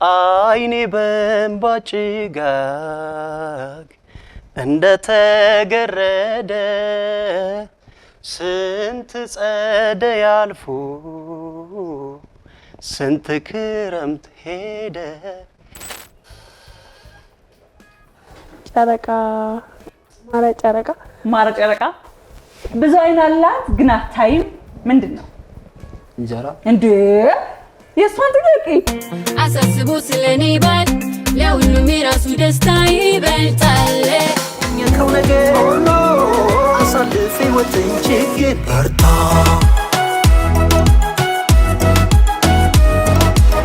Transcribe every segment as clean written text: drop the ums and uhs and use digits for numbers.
አይኔ በእንባ ጭጋግ እንደተገረደ ስንት ጸደይ አልፎ ስንት ክረምት ሄደ። ጨረቃ ጨረቃ ብዙ አይን አላት ግን አታይም። ምንድነው? እንጀራ እንዴ የሷን ጥያቄ አሳስቦ ስለኔ ባል ለሁሉም የራሱ ደስታ ይበልጣል። የቀው ነገር ሁሉ አሳልፌ ወጥን ችግር በርታ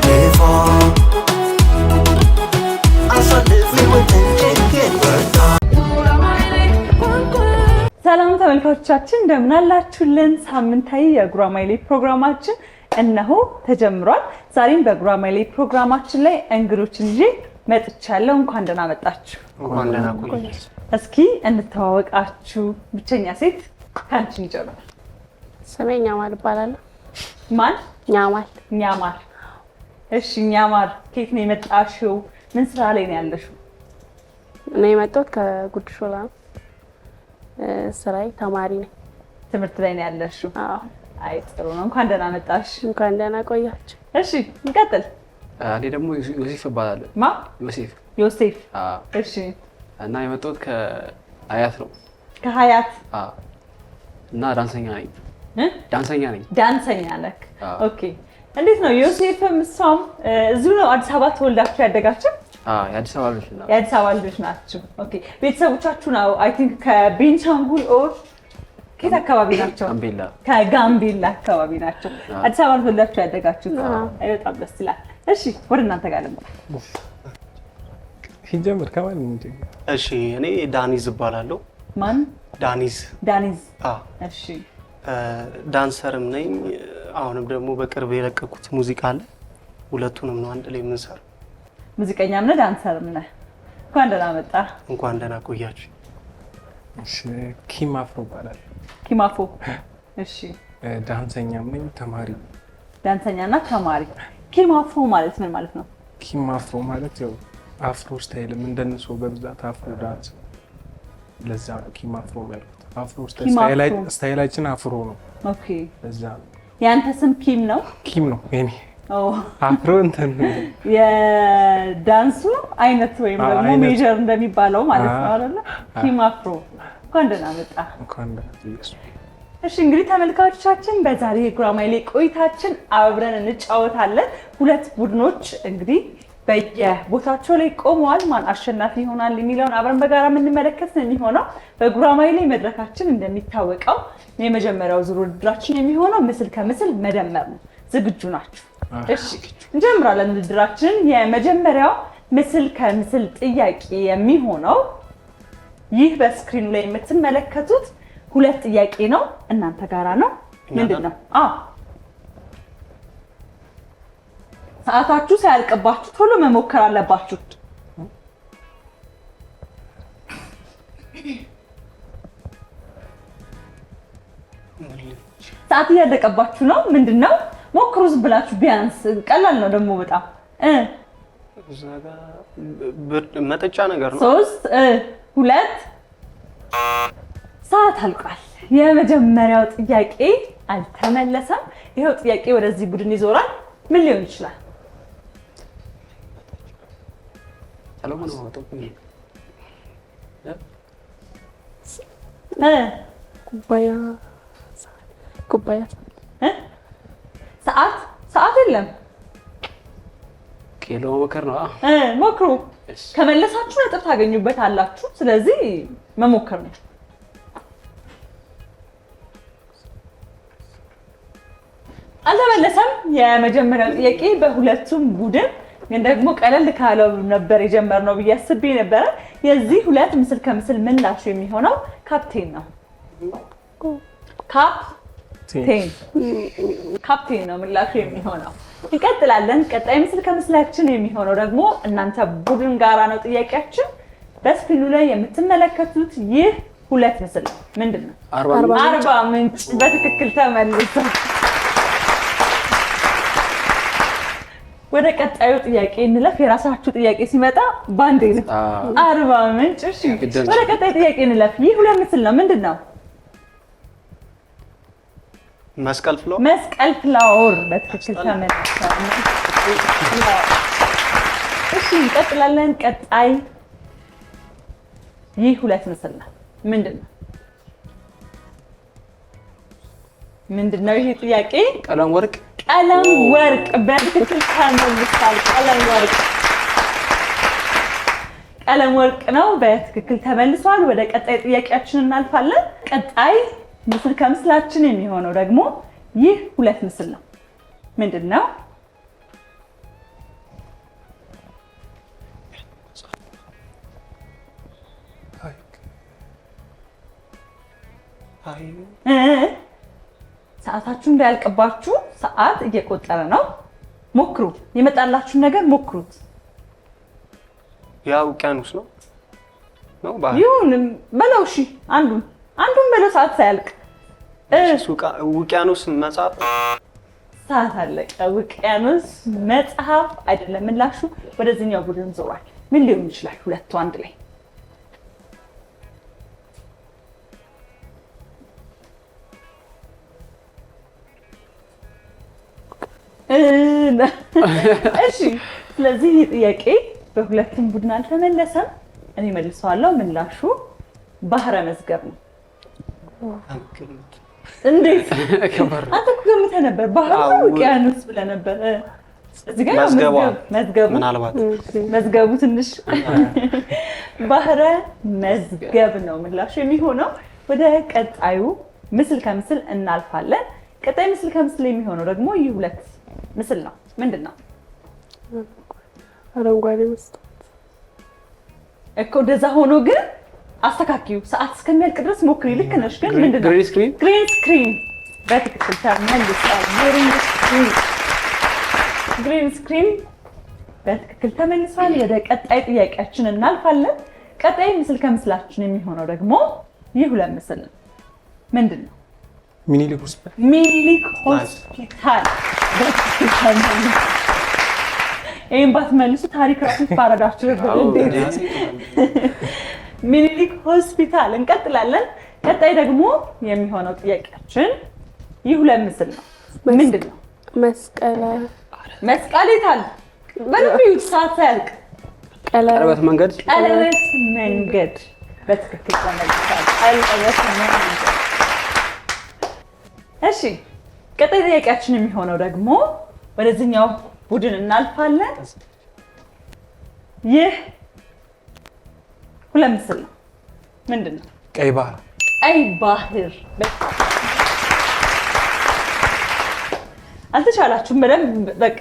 ሌፋ አሳልፌ ወጥን ችግር በርታ። ሰላም ተመልካቾቻችን እንደምን አላችሁልን? ሳምንታዊ የጉራማይሌ ፕሮግራማችን እነሆ ተጀምሯል። ዛሬም በጉራማይሌ ፕሮግራማችን ላይ እንግዶችን ይዤ መጥቻለሁ። እንኳን ደህና መጣችሁ። እንኳን ደህና ቆያችሁ። እስኪ እንተዋወቃችሁ። ብቸኛ ሴት ካንቺ እንጀምር። ስሜ ኛማር እባላለሁ። ማን? ኛማር። እሺ ኛማር፣ ከየት ነው የመጣሽው? ምን ስራ ላይ ነው ያለሽው? እኔ የመጣሁት ከጉድ ሾላ ነው። ስራዬ ተማሪ ነኝ። ትምህርት ላይ ነው ያለሽው? አዎ። አይ ጥሩ ነው። እንኳን ደህና መጣሽ። እንኳን ደህና ቆያችሁ። እሺ እንቀጥል። እኔ ደግሞ ዮሴፍ እባላለሁ። ማ? ዮሴፍ። እሺ። እና የመጣሁት ከሀያት ነው። ከሀያት? እና ዳንሰኛ ነኝ። ዳንሰኛ ነክ? ኦኬ። እንዴት ነው ዮሴፍም እሷም እዚሁ ነው አዲስ አበባ ተወልዳችሁ ያደጋችሁ? የአዲስ አበባ ልጆች ናቸው። የአዲስ አበባ ልጆች ናችሁ። ኦኬ። ቤተሰቦቻችሁ ነው አይ ቲንክ ከቤንሻንጉል ኦር ከየት አካባቢ ናቸው? ከጋምቤላ አካባቢ ናቸው። አዲስ አበባ ተወልዳችሁ ያደጋችሁት? አይ በጣም ደስ ይላል። እሺ ወደ እናንተ ጋር ልምጣ። ሲጀምር ከማን እንዴ? እሺ እኔ ዳኒዝ እባላለሁ። ማን? ዳኒዝ። እሺ ዳንሰርም ነኝ። አሁንም ደግሞ በቅርብ የለቀኩት ሙዚቃ አለ። ሁለቱንም ነው አንድ ላይ የምንሰራው። ሙዚቀኛም ነህ ዳንሰርም ነህ። እንኳን ደህና መጣ። እንኳን ደህና ቆያችሁ። እሺ ኪማፍሮ እባላለሁ። ኪማፎ። እሺ ዳንሰኛም ነኝ፣ ተማሪ። ዳንሰኛና ተማሪ። ኪማፍሮ ማለት ምን ማለት ነው? ኪማፍሮ ማለት ያው አፍሮ ስታይልም እንደነሱ በብዛት አፍሮ ዳንስ፣ ለዛ ነው ኪማፍሮ ማለት። አፍሮ ስታይላችን አፍሮ ነው። ኦኬ። ለዛ ነው። ያንተ ስም ኪም ነው? ኪም ነው የኔ። አፍሮ እንትን የዳንሱ አይነት ወይም ደግሞ ሜጀር እንደሚባለው ማለት ነው አይደለ? ኪማፍሮ። እንኳን ደህና መጣ። እንኳን ደህና። እሺ እንግዲህ ተመልካቾቻችን በዛሬ የጉራማይሌ ቆይታችን አብረን እንጫወታለን። ሁለት ቡድኖች እንግዲህ በየቦታቸው ላይ ቆመዋል። ማን አሸናፊ ይሆናል የሚለውን አብረን በጋራ የምንመለከት ነው የሚሆነው። በጉራማይሌ መድረካችን እንደሚታወቀው የመጀመሪያው ዙር ውድድራችን የሚሆነው ምስል ከምስል መደመር ነው። ዝግጁ ናችሁ? እሺ እንጀምራለን ውድድራችንን። የመጀመሪያው ምስል ከምስል ጥያቄ የሚሆነው ይህ በስክሪኑ ላይ የምትመለከቱት ሁለት ጥያቄ ነው። እናንተ ጋራ ነው። ምንድነው? ሰዓታችሁ ሳያልቅባችሁ ቶሎ መሞከር አለባችሁ። ሰዓት እያለቀባችሁ ነው። ምንድነው? ሞክሩ ዝም ብላችሁ ቢያንስ። ቀላል ነው ደግሞ በጣም መጠጫ ነገር ነው። 3 2 ሰዓት አልቋል። የመጀመሪያው ጥያቄ አልተመለሰም። ይሄው ጥያቄ ወደዚህ ቡድን ይዞራል። ምን ሊሆን ይችላል? ኩባያ ሰዓት የለም። ኪሎ ሞከር ነው። ሞክሩ። ከመለሳችሁ ነጥብ ታገኙበታላችሁ። ስለዚህ መሞከር ነው። አልተመለሰም። የመጀመሪያው ጥያቄ በሁለቱም ቡድን ግን ደግሞ ቀለል ካለው ነበር የጀመርነው ብዬ አስቤ ነበረ። የዚህ ሁለት ምስል ከምስል ምላሹ የሚሆነው ካፕቴን ነው። ካፕቴን ነው ምላሹ የሚሆነው። እንቀጥላለን። ቀጣይ ምስል ከምስላችን የሚሆነው ደግሞ እናንተ ቡድን ጋራ ነው ጥያቄያችን። በስክሪኑ ላይ የምትመለከቱት ይህ ሁለት ምስል ነው። ምንድን ነው? አርባ ምንጭ በትክክል ተመልሷል። ወደ ቀጣዩ ጥያቄ እንለፍ። የራሳችሁ ጥያቄ ሲመጣ ባንዴ ነው። አርባ ምንጭ። እሺ ወደ ቀጣዩ ጥያቄ እንለፍ። ይህ ሁለት ምስል ነው። ምንድን ነው? መስቀል ፍላወር። መስቀል ፍላወር በትክክል ተመልሷል። እሺ እንቀጥላለን። ቀጣይ ይህ ሁለት ምስል ነው። ምንድን ነው? ምንድን ነው ይሄ ጥያቄ? ቀለም ወርቅ። ቀለም ወርቅ በትክክል ተመልሷል። ቀለም ወርቅ ቀለም ወርቅ ነው፣ በትክክል ተመልሷል። ወደ ቀጣይ ጥያቄያችን እናልፋለን። ቀጣይ ምስል ከምስላችን የሚሆነው ደግሞ ይህ ሁለት ምስል ነው። ምንድን ነው? ሰዓታችሁ እንዳያልቅባችሁ ሰዓት እየቆጠረ ነው። ሞክሩ፣ የመጣላችሁን ነገር ሞክሩት። ያ ውቅያኖስ ነው ይሁን በለው። እሺ አንዱን በለው፣ ሰዓት ሳያልቅ። ውቅያኖስ መጽሐፍ። ሰዓት አለቀ። ውቅያኖስ መጽሐፍ አይደለም ምላሹ። ወደዚህኛው ቡድን ዞሯል። ምን ሊሆን ይችላል? ሁለቱ አንድ ላይ እሺ። ስለዚህ ይህ ጥያቄ በሁለቱም ቡድን አልተመለሰም። እኔ መልሰዋለሁ። ምላሹ ባህረ መዝገብ ነው። እንዴት? አንተ እኮ ገምተህ ነበር። ባህረ ውቅያኖስ ብለህ ነበር። እዚህ ጋር መዝገቡ ምናልባት መዝገቡ ትንሽ ባህረ መዝገብ ነው ምላሹ የሚሆነው። ወደ ቀጣዩ ምስል ከምስል እናልፋለን። ቀጣይ ምስል ከምስል የሚሆነው ደግሞ ይህ ሁለት ምስል ነው። ምንድን ነው? አረንጓዴ መስታወት እኮ እንደዛ ሆኖ ግን አስተካክዩ። ሰዓት እስከሚያልቅ ድረስ ሞክሪ። ልክ ነሽ። ግን ምንድን ነው? ግሪን ስክሪን በትክክል ተመልሷል። ግሪን ስክሪን በትክክል ተመልሷል። ወደ ቀጣይ ጥያቄያችን እናልፋለን። ቀጣይ ምስል ከምስላችን የሚሆነው ደግሞ ይህ ሁለት ምስል ነው። ምንድን ነው? ሚኒሊክ ሆስፒታል። ሚኒሊክ ሆስፒታል በትክክል ተመልሷል። ይህን ባትመልሱ ታሪክ ራሱ ይፋረዳችሁ ነበር። እንዴት? ሚኒሊክ ሆስፒታል። እንቀጥላለን። ቀጣይ ደግሞ የሚሆነው ጥያቄያችን ይህ ሁለት ምስል ነው። ምንድን ነው? መስቀል የታለ? በልዩ ሰዓት ሳያልቅ ቀለበት መንገድ። ቀለበት መንገድ በትክክል ተመልሷል። ቀለበት መንገድ። እሺ ቀጣይ ጥያቄያችን የሚሆነው ደግሞ ወደዚህኛው ቡድን እናልፋለን። ይህ ሁለት ምስል ነው። ምንድን ነው? ቀይ ባህር። ቀይ ባህር። አልተቻላችሁም። በደንብ በቃ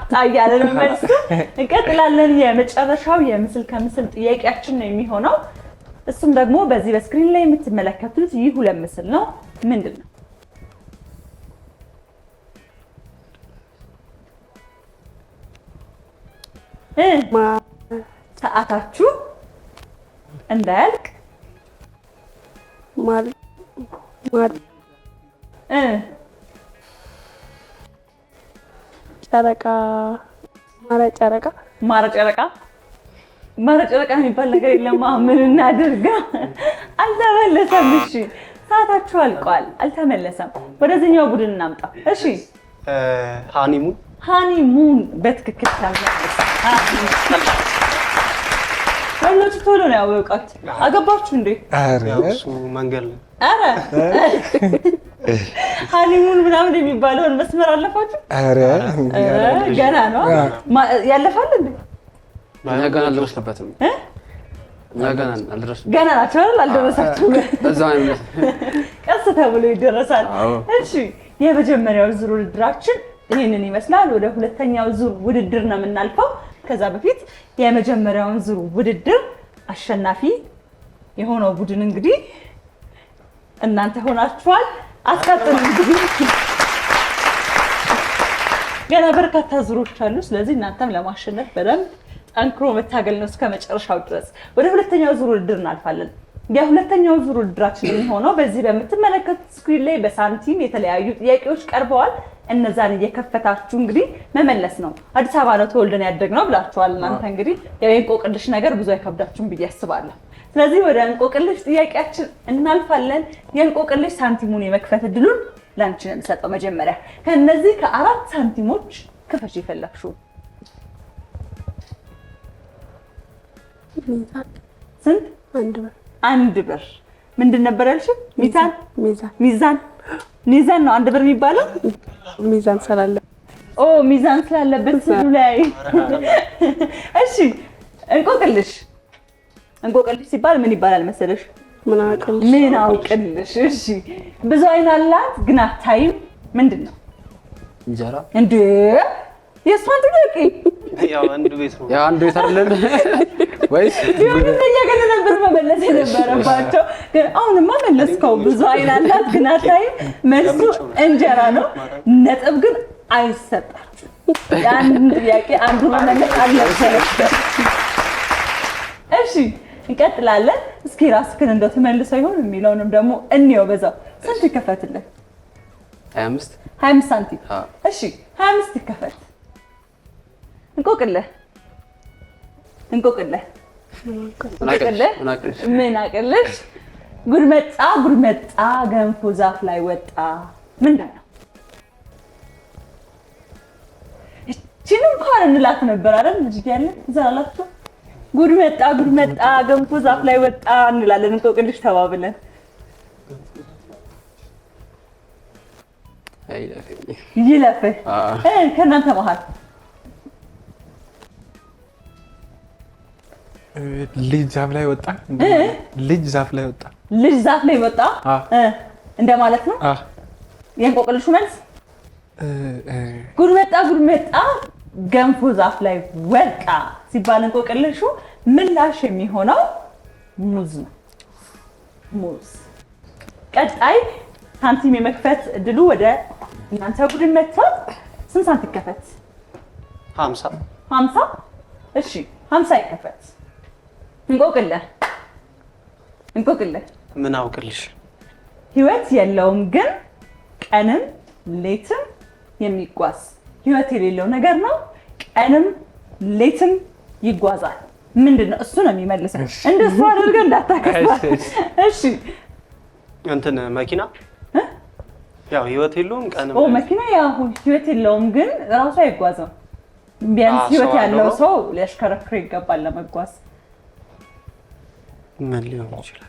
ጣ እያለ ነው መልሱ። እንቀጥላለን። የመጨረሻው የምስል ከምስል ጥያቄያችን ነው የሚሆነው። እሱም ደግሞ በዚህ በስክሪን ላይ የምትመለከቱት ይህ ሁለት ምስል ነው። ምንድን ነው? ሰዓታችሁ እንዳያልቅ ማረጨረቃ የሚባል ነገር የለም። ምን እናድርጋ? አልተመለሰም። እሺ ሰዓታችሁ አልቋል፣ አልተመለሰም። ወደዚህኛው ቡድን እናምጣ። እሺ ሃኒሙን በትክክል ተመልሷል። ለምን ቶሎ ነው ያወቃት? አገባችሁ እንዴ? እሱ መንገድ ነው። ኧረ ሃኒሙን ምናምን የሚባለውን መስመር አለፋችሁ? ኧረ ገና ነው ያለፋል እንዴ? እኛ ገና አልደረስንበትም። ገና ናቸው አይደል? አልደረሳችሁም። ቀስ ተብሎ ይደረሳል። እሺ የመጀመሪያው ዙር ውድድራችን ይህንን ይመስላል። ወደ ሁለተኛው ዙር ውድድር ነው የምናልፈው። ከዛ በፊት የመጀመሪያውን ዙር ውድድር አሸናፊ የሆነው ቡድን እንግዲህ እናንተ ሆናችኋል። አስቀጥሉ። እንግዲህ ገና በርካታ ዙሮች አሉ። ስለዚህ እናንተም ለማሸነፍ በደንብ ጠንክሮ መታገል ነው እስከ መጨረሻው ድረስ። ወደ ሁለተኛው ዙር ውድድር እናልፋለን። የሁለተኛው ዙር ውድድራችን የሚሆነው በዚህ በምትመለከቱት ስክሪን ላይ በሳንቲም የተለያዩ ጥያቄዎች ቀርበዋል። እነዛን እየከፈታችሁ እንግዲህ መመለስ ነው። አዲስ አበባ ነው ተወልደን ያደግነው ብላችኋል። እናንተ እንግዲህ የእንቆቅልሽ ነገር ብዙ አይከብዳችሁም ብዬ አስባለሁ። ስለዚህ ወደ እንቆቅልሽ ጥያቄያችን እናልፋለን። የእንቆቅልሽ ሳንቲሙን የመክፈት እድሉን ላንቺ ነው የምሰጠው። መጀመሪያ ከነዚህ ከ4 ሳንቲሞች ክፈሽ የፈለግሽው ስንት? 1 ብር። 1 ብር። ምንድን ነበር ያልሽው? ሚዛን ሚዛን ሚዛን ሚዛን ነው 1 ብር የሚባለው። ሚዛን ስላለ ሚዛን ስላለበት ስሉ ላይ እሺ። እንቆቅልሽ ሲባል ምን ይባላል መሰለሽ? ምን አውቅልሽ። እሺ። ብዙ አይን አላት ግን አታይም። ምንድን ነው? እንጀራ እንዴ? የእሷን ጥያቄ ያው አንዱ ቤት ነው። ያው አንዱ ቤት አይደለም ወይስ ይሁንኛ ገና ነበር መመለስ የነበረባቸው። ግን አሁንማ መለስከው። ብዙ አይን አላት ግን አታይም። መልሱ እንጀራ ነው። ነጥብ ግን አይሰጣችም። ያን ጥያቄ አንዱ መመለስ አለበት። እሺ እንቀጥላለን። እስኪ ራስህን እንደው ትመልሰው ይሆን የሚለውንም ደግሞ እንየው። በዛው ስንት ይከፈትልህ? 25 ሳንቲም። እሺ 25 ይከፈት። እንቆቅልህ ምን አቅልሽ? ጉድ መጣ ገንፎ ዛፍ ላይ ወጣ። ምንድን ነው? እቺን እንኳን እንላት ነበር አይደል? ልጅ እያለን ዘላላችሁ ጉድ መጣ ገንፎ ዛፍ ላይ ወጣ እንላለን። እንቆቅልሽ ተባብለን ይለፍህ። ከእናንተ መሀል ልጅ ዛፍ ላይ ወጣ። ልጅ ዛፍ ላይ ወጣ እንደማለት ነው የእንቆቅልሹ መልስ። ጉድ መጣ ገንፎ ዛፍ ላይ ወጣ ሲባል እንቆቅልሹ ምላሽ የሚሆነው ሙዝ ነው። ሙዝ። ቀጣይ ሳንቲም የመክፈት እድሉ ወደ እናንተ ቡድን መጥቷል። ስንት ሳንቲም ይከፈት? 50። እሺ 50 ይከፈት። እንቆቅልህ ምን አውቅልሽ? ህይወት የለውም ግን ቀንም ሌትም የሚጓዝ ህይወት የሌለው ነገር ነው። ቀንም ሌትም ይጓዛል። ምንድነው? እሱ ነው የሚመልሰው። እንደሱ አድርገህ እንዳታከፋት። እሺ እንትን መኪና ያው ህይወት የለውም ቀንም መኪና ያው ህይወት የለውም ግን ራሱ አይጓዝም። ቢያንስ ህይወት ያለው ሰው ሊያሽከረክር ይገባል ለመጓዝ። ምን ሊሆን ይችላል?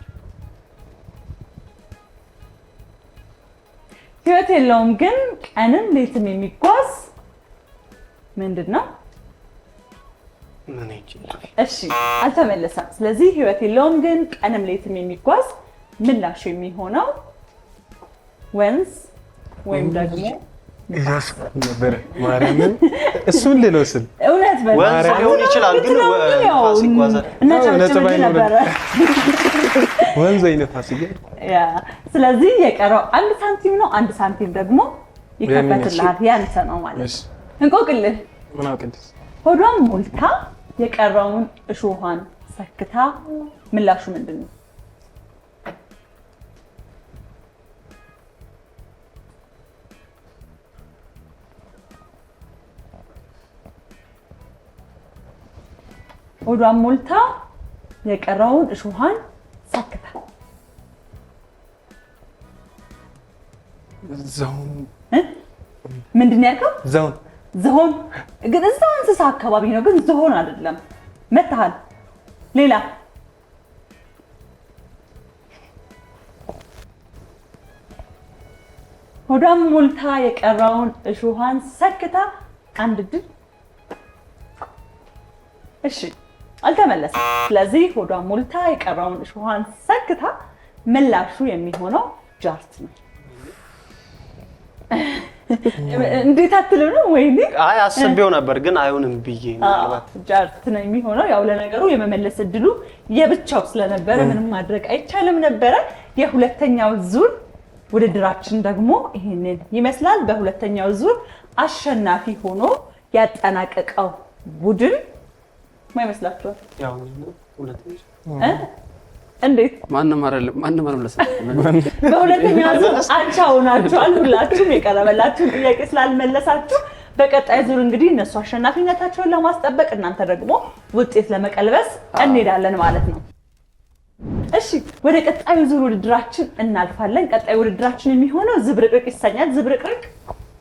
ህይወት የለውም ግን ቀንም ሌትም የሚጓዝ ምንድነው? ምን ይችላል? እሺ አልተመለሰም። ስለዚህ ህይወት የለውም ግን ቀንም ሌትም የሚጓዝ ምላሽ የሚሆነው ወንዝ ወይም ደግሞ ነበር። ማርያምን እሱን ልለው ስል እውነት ወንዝ ሊሆን ይችላል ግን ፋስ ይጓዛል። ነበረ ወንዝ አይነት ፋስ ይጓዛል። ስለዚህ የቀረው 1 ሳንቲም ነው። 1 ሳንቲም ደግሞ ይከፈትልሃል። ያንተ ነው ማለት። እንቆቅልህ ምን አውቅልሽ? ሆዷን ሞልታ የቀረውን እሾሃን ሰክታ ምላሹ ምንድን ነው? ሆዷን ሞልታ የቀረውን እሾሃን ሰክታ ዝሆን። ምንድን ነው ያልከው? ዝሆን ግን እዛው እንስሳ አካባቢ ነው፣ ግን ዝሆን አይደለም። መታሃል። ሌላ ሆዷን ሞልታ የቀረውን እሾሃን ሰክታ 1 ድል። እሺ አልተመለሰም። ስለዚህ ሆዷን ሞልታ የቀረውን እሾሃን ሰክታ ምላሹ የሚሆነው ጃርት ነው። እንዴት አትልም ነው ወይኔ? አይ አስቤው ነበር ግን አይሆንም ብዬ ምናልባት ጃርት ነው የሚሆነው። ያው ለነገሩ የመመለስ እድሉ የብቻው ስለነበረ ምንም ማድረግ አይቻልም ነበረ። የሁለተኛው ዙር ውድድራችን ደግሞ ይሄንን ይመስላል። በሁለተኛው ዙር አሸናፊ ሆኖ ያጠናቀቀው ቡድን ማ ይመስላችኋል? ያው ሁለተኛ እንዴት ማንም አይደለም በሁለተኛው ዙር አቻ ሆናችኋል። ሁላችሁም የቀረበላችሁን ጥያቄ ስላልመለሳችሁ በቀጣይ ዙር እንግዲህ እነሱ አሸናፊነታቸውን ለማስጠበቅ እናንተ ደግሞ ውጤት ለመቀልበስ እንሄዳለን ማለት ነው። እሺ ወደ ቀጣዩ ዙር ውድድራችን እናልፋለን። ቀጣዩ ውድድራችን የሚሆነው ዝብርቅርቅ ይሰኛል። ዝብርቅርቅ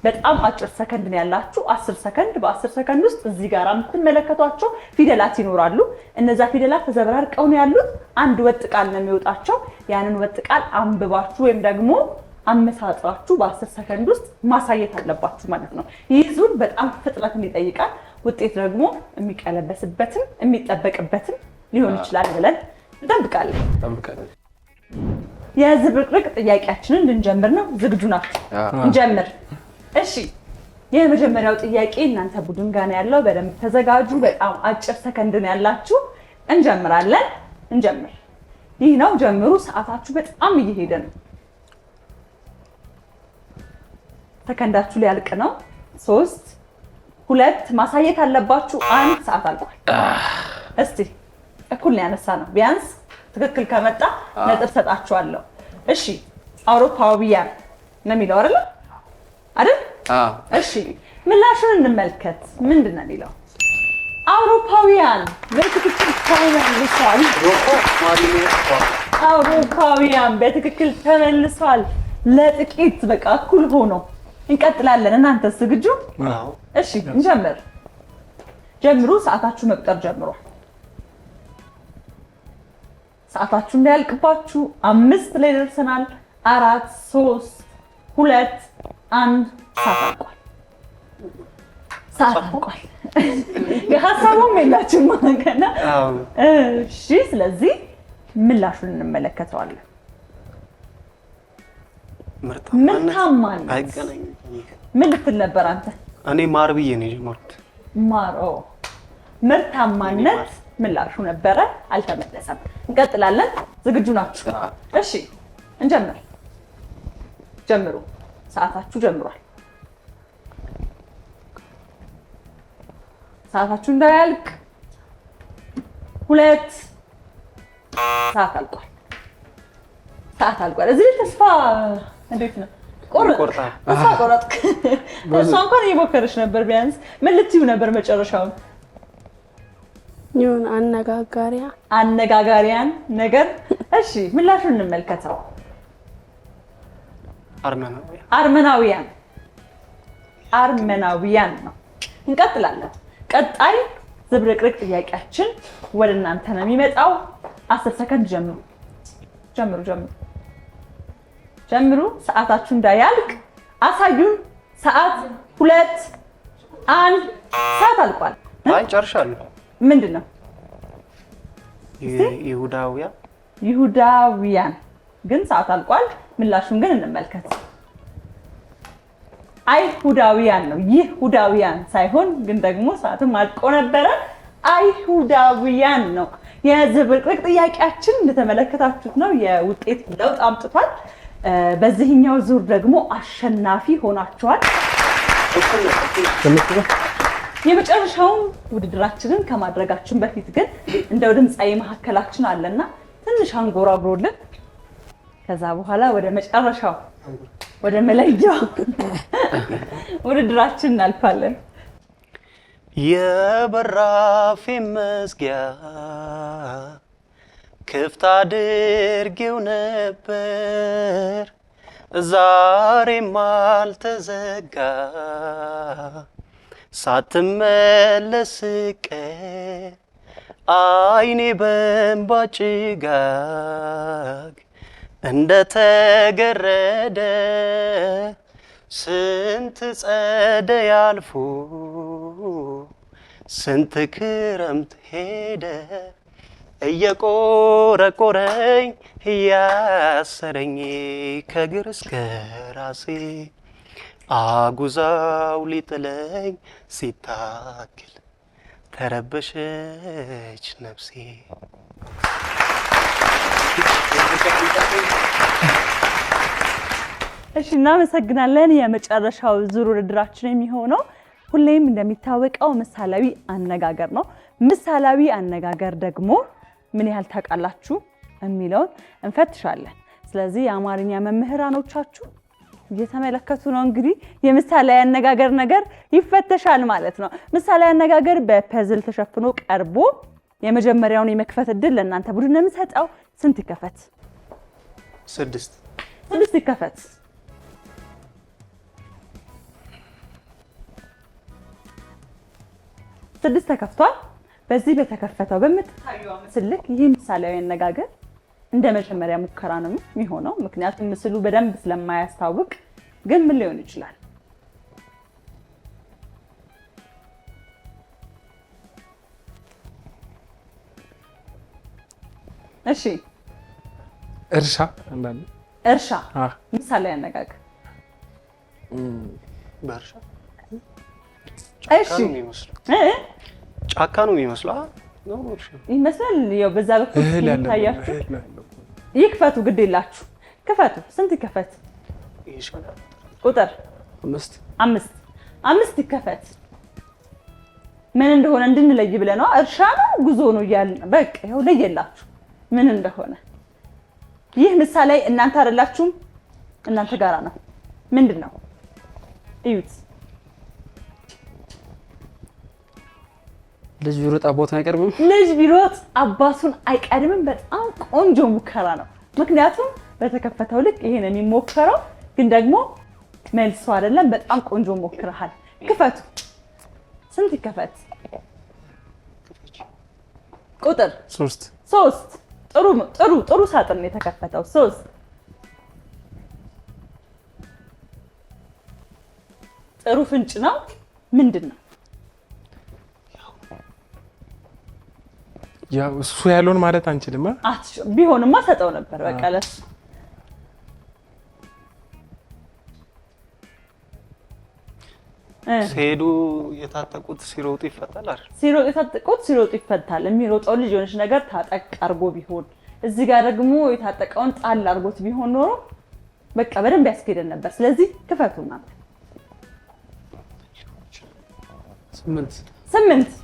በጣም አጭር ሰከንድ ነው ያላችሁ 10 ሰከንድ። በ10 ሰከንድ ውስጥ እዚህ ጋር የምትመለከቷቸው ፊደላት ይኖራሉ። እነዛ ፊደላት ተዘበራርቀው ነው ያሉት። አንድ ወጥ ቃል ነው የሚወጣቸው። ያንን ወጥ ቃል አንብባችሁ ወይም ደግሞ አመሳጥራችሁ በ10 ሰከንድ ውስጥ ማሳየት አለባችሁ ማለት ነው። ይህ ዙር በጣም ፍጥነትን ይጠይቃል። ውጤት ደግሞ የሚቀለበስበትም የሚጠበቅበትም ሊሆን ይችላል ብለን እንጠብቃለን። የዝብርቅርቅ ጥያቄያችንን ልንጀምር ነው። ዝግጁ ናችሁ? እንጀምር። እሺ የመጀመሪያው ጥያቄ እናንተ ቡድን ጋር ነው ያለው። በደንብ ተዘጋጁ። በጣም አጭር ሰከንድ ነው ያላችሁ። እንጀምራለን። እንጀምር። ይህ ነው። ጀምሩ። ሰዓታችሁ በጣም እየሄደ ነው። ሰከንዳችሁ ሊያልቅ ነው። 3 2 ማሳየት አለባችሁ። 1 ሰዓት አልቋል። እስቲ እኩል ነው ያነሳ ነው። ቢያንስ ትክክል ከመጣ ነጥብ ሰጣችኋለሁ። እሺ አውሮፓውያን ነው የሚለው አይደል? እሺ ምላሹን እንመልከት። ምንድን ነው የሚለው? አውሮፓውያን በትክክል ተመልሷል። አውሮፓውያን በትክክል ተመልሷል። ለጥቂት በቃ እኩል ሆኖ እንቀጥላለን። እናንተ ዝግጁ? እሺ እንጀምር። ጀምሩ። ሰዓታችሁ መቁጠር ጀምሯል። ሰዓታችሁ እንዳያልቅባችሁ 5 ላይ ደርሰናል። 4 3 2 1 ሰዓት አልቋል። ሰዓት አልቋል። የሀሳቡም የላችሁም ገና። እሺ ስለዚህ ምላሹን እንመለከተዋለን። ምርታማነት ምን ልትል ነበር አንተ? እኔ ማር ብዬ ነው የጀመርኩት። ማር ምርታማነት ምላሹ ነበረ፣ አልተመለሰም። እንቀጥላለን። ዝግጁ ናችሁ? እሺ እንጀምር። ጀምሩ። ሰዓታችሁ ጀምሯል። ሰዓታችሁ እንዳያልቅ 2 ሰዓት አልቋል። ሰዓት አልቋል። እዚህ ተስፋ እንዴት ነው? ተስፋ ቆረጥክ? እሷ እንኳን እየሞከረች ነበር። ቢያንስ ምን ልትዩ ነበር መጨረሻውን? ይሁን አነጋጋሪያን ነገር። እሺ ምላሹን እንመልከተው። አርመናውያን ነው። እንቀጥላለን። ቀጣይ ዝብርቅርቅ ጥያቄያችን ወደ እናንተ ነው የሚመጣው። 10 ሰከንድ ጀምሩ። ሰዓታችሁ እንዳያልቅ አሳዩን። ሰዓት 2 1 ሰዓት አልቋል። አይ ጨርሻለሁ። ምንድን ነው? ይሁዳውያን ግን ሰዓት አልቋል። ምላሹን ግን እንመልከት። አይሁዳውያን ነው። ይሁዳውያን ሳይሆን ግን ደግሞ ሰዓትም አልቆ ነበረ። አይሁዳውያን ነው። የዝብርቅርቅ ጥያቄያችን እንደተመለከታችሁት ነው የውጤት ለውጥ አምጥቷል። በዚህኛው ዙር ደግሞ አሸናፊ ሆናችኋል። የመጨረሻውን ውድድራችንን ከማድረጋችን በፊት ግን እንደው ድምፃዊ መሀከላችን አለና ትንሽ አንጎራጉሮልን ከዛ በኋላ ወደ መጨረሻው ወደ መለያው ውድድራችን እናልፋለን። የበራፌ መዝጊያ ክፍት አድርጌው ነበር፣ ዛሬም አልተዘጋ። ሳትመለስ ቀር አይኔ በእንባ ጭጋግ እንደተገረደ ስንት ጸደይ አልፎ ስንት ክረምት ሄደ፣ እየቆረቆረኝ እያሰረኝ ከግር እስከ ራሴ አጉዛው ሊጥለኝ ሲታክል ተረበሸች ነፍሴ። እሺ እናመሰግናለን። የመጨረሻው ዙር ውድድራችን የሚሆነው ሁሌም እንደሚታወቀው ምሳሌያዊ አነጋገር ነው። ምሳሌያዊ አነጋገር ደግሞ ምን ያህል ታውቃላችሁ? የሚለውን እንፈትሻለን። ስለዚህ የአማርኛ መምህራኖቻችሁ እየተመለከቱ ነው። እንግዲህ የምሳሌ አነጋገር ነገር ይፈተሻል ማለት ነው። ምሳሌ አነጋገር በፐዝል ተሸፍኖ ቀርቦ የመጀመሪያውን የመክፈት እድል ለእናንተ ቡድን ነው የምሰጠው። ስንት ይከፈት? 6 ይከፈት። 6 ተከፍቷል። በዚህ በተከፈተው በምትታየው ምስል ልክ ይህ ምሳሌያዊ አነጋገር እንደ መጀመሪያ ሙከራ ነው የሚሆነው። ምክንያቱም ምስሉ በደንብ ስለማያስታውቅ። ግን ምን ሊሆን ይችላል? እሺ እርሻ አንዳንድ እርሻ ምሳሌያዊ አነጋገር በእርሻ እሺ ጫካ ነው የሚመስለው ይመስላል። ያው በዛ በኩል ይታያችሁ። ይክፈቱ፣ ግድ የላችሁ ክፈቱ። ስንት ይከፈት? ቁጥር 5 ይከፈት። ምን እንደሆነ እንድንለይ ብለህ ነው። እርሻ ነው ጉዞ ነው እያልን በቃ ይኸው ለየላችሁ ምን እንደሆነ። ይህ ምሳሌ እናንተ አይደላችሁም፣ እናንተ ጋራ ነው። ምንድን ነው? እዩት። ልጅ ቢሮጥ አባቱን አይቀድምም። ልጅ ቢሮጥ አባቱን አይቀድምም። በጣም ቆንጆ ሙከራ ነው። ምክንያቱም በተከፈተው ልክ ይሄን የሚሞከረው ግን ደግሞ መልሶ አይደለም። በጣም ቆንጆ ሞክረሃል። ክፈቱ። ስንት ይከፈት? ቁጥር 3 ጥሩ ሳጥን ነው የተከፈተው። 3 ጥሩ ፍንጭ ነው። ምንድን ነው? ያው እሱ ያለውን ማለት አንችልም። ቢሆንማ ሰጠው ነበር። በቃ ለሱ ሲሄዱ የታጠቁት ሲሮጡ ይፈታል አይደል? ሲሮጡ ይፈታል። የሚሮጠው ልጅ የሆነች ነገር ታጠቅ አርጎ ቢሆን እዚህ ጋር ደግሞ የታጠቀውን ጣል አርጎት ቢሆን ኖሮ በቃ በደንብ ያስኬደን ነበር። ስለዚህ ክፈቱ እናንተ። 8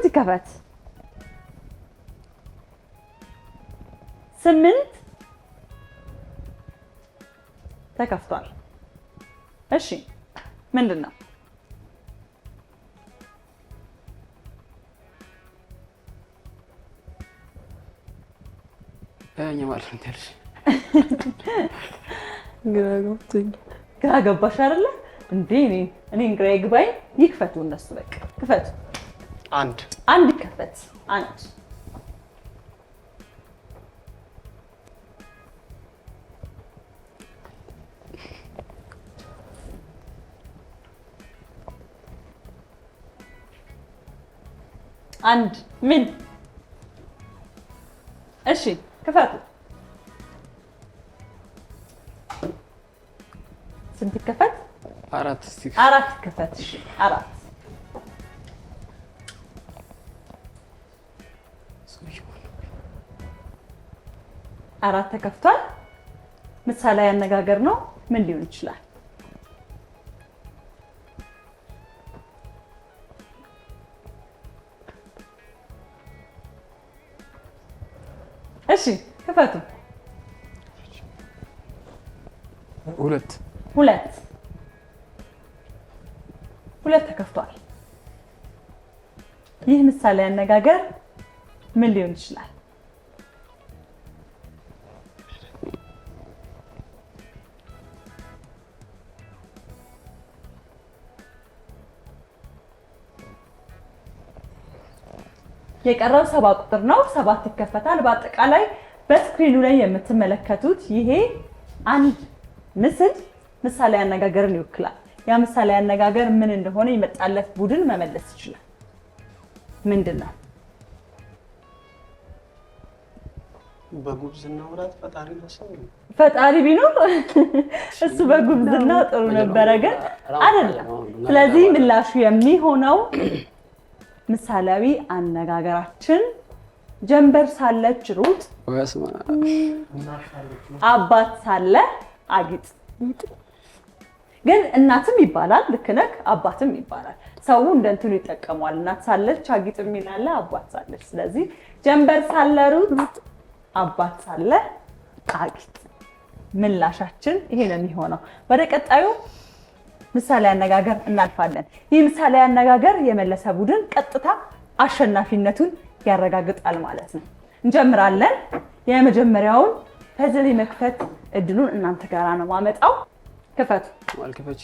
ይከፈት። 8 ተከፍቷል። እሺ ምንድን ነው? ያኛ ማለት ነው ታዲያ ግራ ገባሽ አይደለ እንዴ? እኔ ግራ ይግባኝ። ይክፈቱ እነሱ በቃ ክፈቱ። 1 ይከፈት። 1 ምን? እሺ ክፈቱ። ስንት ይከፈት? 4 ይከፈት። እሺ 4 ተከፍቷል። ምሳሌያዊ አነጋገር ነው። ምን ሊሆን ይችላል? እሺ ክፈቱ። 2 ተከፍቷል። ይህ ምሳሌያዊ አነጋገር ምን ሊሆን ይችላል? የቀረው 7 ቁጥር ነው። 7 ይከፈታል። በአጠቃላይ በስክሪኑ ላይ የምትመለከቱት ይሄ አንድ ምስል ምሳሌያዊ አነጋገርን ይወክላል። ያ ምሳሌያዊ አነጋገር ምን እንደሆነ የመጣለት ቡድን መመለስ ይችላል። ምንድን ነው? በጉብዝና ወራት ፈጣሪ ቢኖር እሱ በጉብዝና ጥሩ ነበረ፣ ግን አይደለም። ስለዚህ ምላሹ የሚሆነው ምሳሌያዊ አነጋገራችን ጀንበር ሳለች ሩጥ፣ አባት ሳለ አጊጥ። ግን እናትም ይባላል። ልክ ነህ። አባትም ይባላል። ሰው እንደ እንትኑ ይጠቀመዋል። እናት ሳለች አጊጥ የሚላለ፣ አባት ሳለች። ስለዚህ ጀንበር ሳለ ሩጥ አባት ሳለ ቃቂት። ምላሻችን ይሄ ነው የሚሆነው። ወደ ቀጣዩ ምሳሌ አነጋገር እናልፋለን። ይህ ምሳሌ አነጋገር የመለሰ ቡድን ቀጥታ አሸናፊነቱን ያረጋግጣል ማለት ነው። እንጀምራለን። የመጀመሪያውን ፐዝል የመክፈት እድሉን እናንተ ጋራ ነው ማመጣው። ክፈቱ። አልከፈች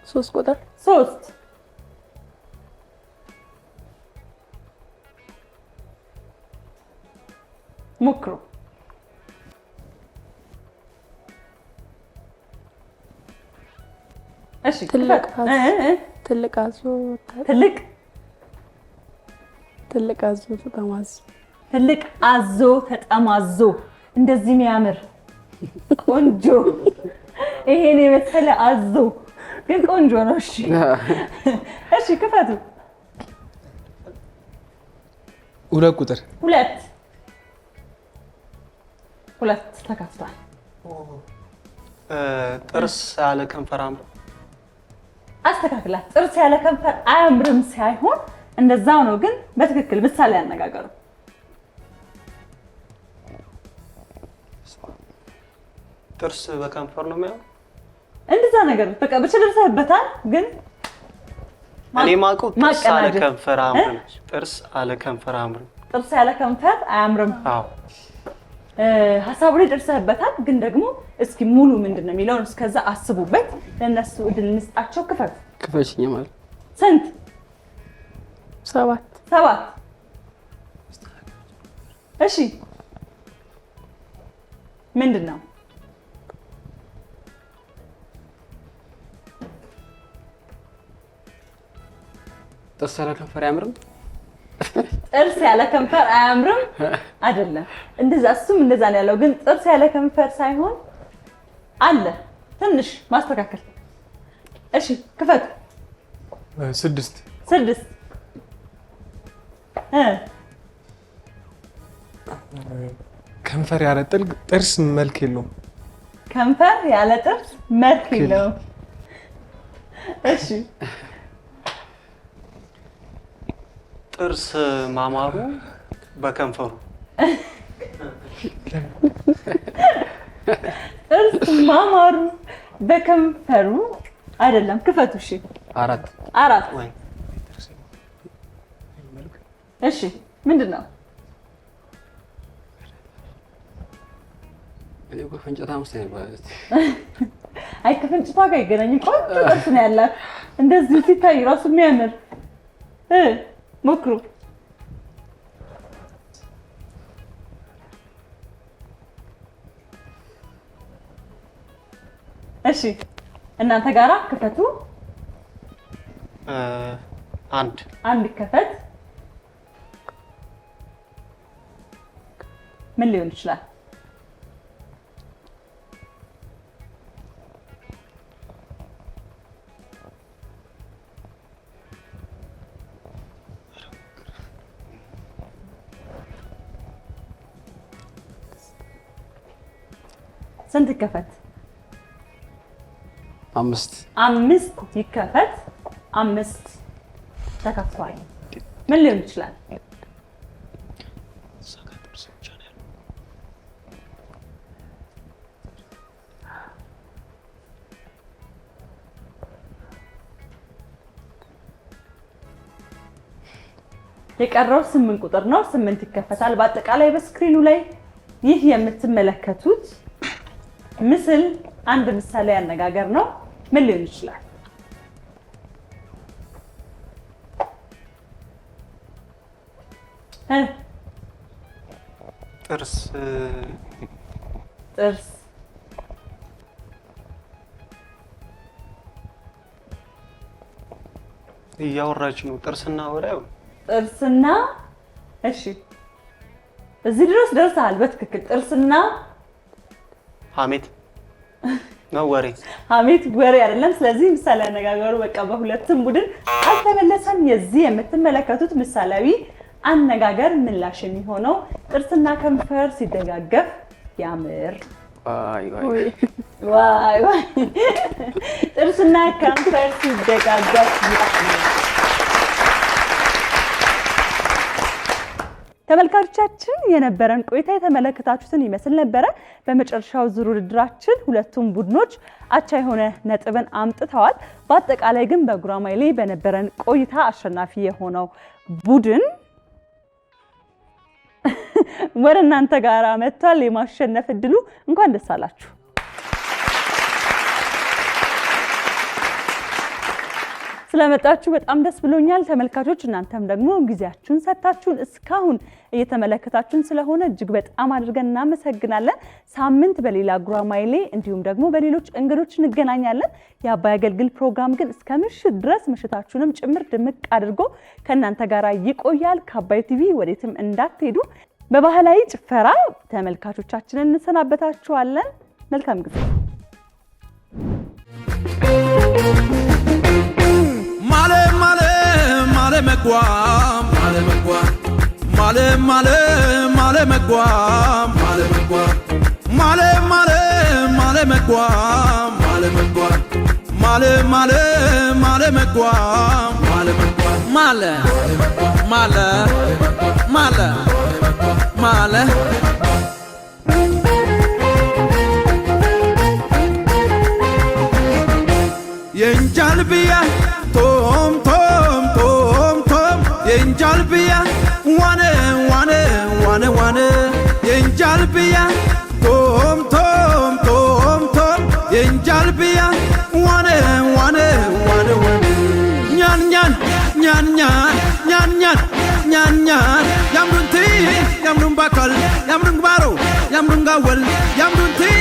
3 ቁጥር 3 ሞክሩ። እሺ ትልቅ ትልቅ አዞ ተጠማዞ ትልቅ አዞ ተጠማዞ። እንደዚህ የሚያምር ቆንጆ ይሄን የመሰለ አዞ ግን ቆንጆ ነው። እሺ እሺ ክፈቱ። 2 ቁጥር 2 ተከፍቷል። ጥርስ ያለ ከንፈር አምር አስተካክላት። ጥርስ ያለ ከንፈር አያምርም ሳይሆን እንደዛው ነው፣ ግን በትክክል ምሳሌ ያነጋገሩ። ጥርስ በከንፈር ነው የሚያምር እንደዛ ነገር በቃ ብቻ ደርሰህበታል። ግን እኔ ማውቀው ጥርስ ያለ ከንፈር አምር ነው። ጥርስ ያለ ከንፈር አምር ጥርስ ያለ ከንፈር አያምርም። አዎ ሀሳቡ ላይ ደርሰህበታል። ግን ደግሞ እስኪ ሙሉ ምንድነው የሚለውን እስከዛ አስቡበት። ለነሱ እድል እንስጣቸው። ክፈችኝ ማለት ስንት? 7 እሺ ምንድነው? ጥርስ ያለ ከንፈር አያምርም። ጥርስ ያለ ከንፈር አያምርም አይደለም። እንደዛ እሱም እንደዛ ነው ያለው። ግን ጥርስ ያለ ከንፈር ሳይሆን አለ ትንሽ ማስተካከል። እሺ ክፈት። 6 ከንፈር ያለ ጥርስ መልክ የለውም። ከንፈር ያለ ጥርስ መልክ የለውም። እሺ ጥርስ ማማሩ በከንፈሩ ጥርስ ማማሩ በከንፈሩ አይደለም። ክፈቱ። እሺ 4 ወይ እሺ ምንድነው? እኔ እኮ ፈንጨታ መስሎኝ ነበር። አይ ከፍንጭቷ ጋር ይገናኛል። ቆንጆ ጥርስ ነው ያላት። እንደዚህ ሲታይ ራሱ የሚያምር ሞክሩ። እሺ እናንተ ጋራ ክፈቱ። አንድ ከፈት። ምን ሊሆን ይችላል? ስንት ይከፈት? 5 ይከፈት። 5 ተከፍቷል። ምን ሊሆን ይችላል? የቀረው 8 ቁጥር ነው። 8 ይከፈታል። በአጠቃላይ በስክሪኑ ላይ ይህ የምትመለከቱት ምስል አንድ ምሳሌ አነጋገር ነው። ምን ሊሆን ይችላል? ጥርስ እያወራች ነው። ጥርስና ወሬው ጥርስና እሺ፣ እዚህ ድረስ ደርሰሃል በትክክል። ጥርስና ሐሜት ነው ወሬ። ሐሜት ወሬ አይደለም። ስለዚህ ምሳሌ አነጋገሩ በቃ በሁለቱም ቡድን አልተመለሰም። የዚህ የምትመለከቱት ምሳሌያዊ አነጋገር ምላሽ የሚሆነው ጥርስና ከንፈር ሲደጋገፍ ያምር። ዋይ ጥርስና ከንፈር ሲደጋገፍ ያምር። ተመልካቾቻችን የነበረን ቆይታ የተመለከታችሁትን ይመስል ነበር። በመጨረሻው ዙር ውድድራችን ሁለቱም ቡድኖች አቻ የሆነ ነጥብን አምጥተዋል። በአጠቃላይ ግን በጉራማይሌ በነበረን ቆይታ አሸናፊ የሆነው ቡድን ወደ እናንተ ጋር መጥቷል። የማሸነፍ እድሉ እንኳን ደስ አላችሁ። ስለመጣችሁ በጣም ደስ ብሎኛል። ተመልካቾች እናንተም ደግሞ ጊዜያችሁን ሰጣችሁን እስካሁን እየተመለከታችሁን ስለሆነ እጅግ በጣም አድርገን እናመሰግናለን። ሳምንት በሌላ ጉራማይሌ እንዲሁም ደግሞ በሌሎች እንግዶች እንገናኛለን። የአባይ አገልግል ፕሮግራም ግን እስከ ምሽት ድረስ ምሽታችሁንም ጭምር ድምቅ አድርጎ ከእናንተ ጋር ይቆያል። ከአባይ ቲቪ ወዴትም እንዳትሄዱ። በባህላዊ ጭፈራ ተመልካቾቻችንን እንሰናበታችኋለን። መልካም ጊዜ። Magua, male magua, male male male magua, male magua, male male male magua, male magua, male male male magua, male magua, male male male male. Yenjalbiya tom tom tom tom yenjalbiya wane wane wane wane yenjalbiya tom tom tom tom yenjalbiya wane wane wane wane nyan nyan nyan nyan nyan nyan nyan nyan yamdun ti yamdun bakal yamdun baro yamdun gawal yamdun ti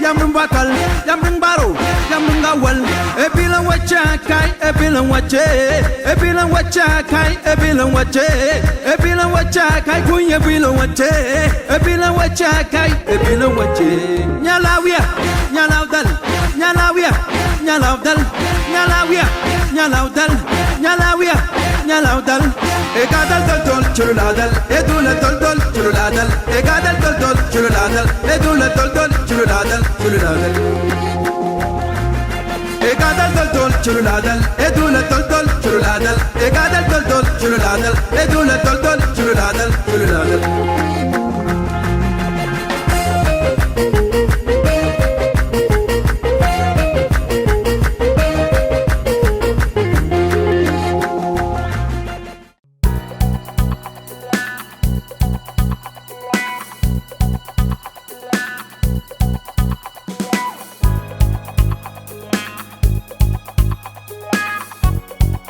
yamdun bakal yamdun baro yamdun gawal ebilan wacha kai ebilan wache ebilan wacha kai ebilan wache ebilan wacha kai kun ebilan wache ebilan wacha kai ebilan wache nyalawia nyalawdal nyalawia nyalawdal nyalawia nyalawdal nyalawia nyalawdal egadal dol dol chuladal edul dol dol chuladal egadal dol dol chuladal edul dol dol chuladal chuladal egadal dol dol chuladal edul dol dol chuladal egadal dol dol chuladal edul dol dol